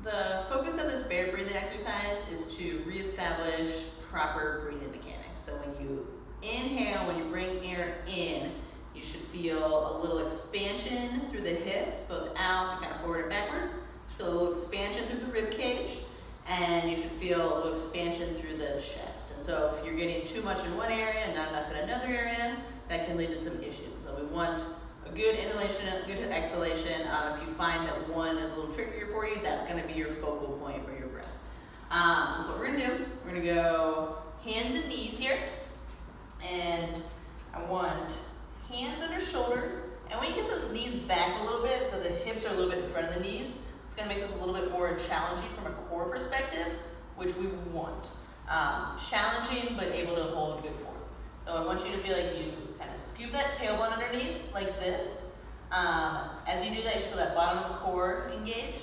The focus of this bear breathing exercise is to reestablish proper breathing mechanics. So when you inhale, when you bring air in, you should feel a little expansion through the hips, both out and kind of forward and backwards. You should feel a little expansion through the rib cage, and you should feel a little expansion through the chest. And so if you're getting too much in one area and not enough in another area, that can lead to some issues. And so we want a good inhalation, a good exhalation. If you find that one is a little trickier for you, that's going to be your focal point for your breath. So what we're going to do, we're going to go hands and knees here. And I want hands under shoulders. And when you get those knees back a little bit, so the hips are a little bit in front of the knees, it's going to make this a little bit more challenging from a core perspective, which we want. Challenging, but able to hold good form. So I want you to feel like you kind of scoop that tailbone underneath like this. As you do that, you should feel that bottom of the core engage. You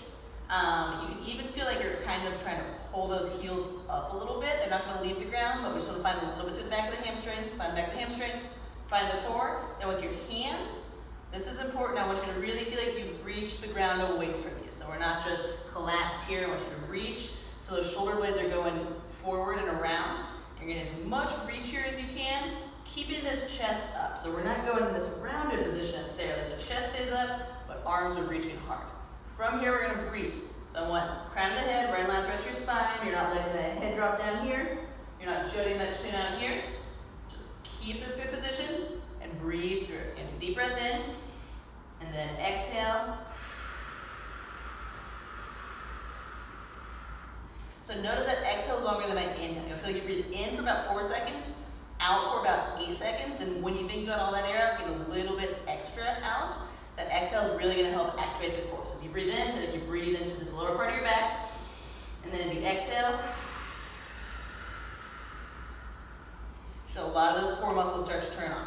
can even feel like you're kind of trying to pull those heels up a little bit. They're not going to leave the ground, but we just want to find a little bit through the back of the hamstrings. Find the back of the hamstrings. Find the core. Then with your hands, this is important. I want you to really feel like you reach the ground away from you. So we're not just collapsed here. I want you to reach. So those shoulder blades are going forward and around. You're getting as much reach here as you can, keeping this chest up. So we're not going to this rounded position necessarily. So chest stays up, but arms are reaching hard. From here, we're going to breathe. So I want crown of the head, right in line with the rest of your spine. You're not letting the head drop down here. You're not jutting that chin out here. Just keep this good position and breathe through. So again, deep breath in, and then exhale. So notice that exhale is longer than I inhale. You'll feel like you breathe in for about 4 seconds, out for about 8 seconds, and when you think you got all that air out, get a little bit extra out. So that exhale is really going to help activate the core. So if you breathe in, feel like you breathe into this lower part of your back, and then as you exhale, a lot of those core muscles start to turn on.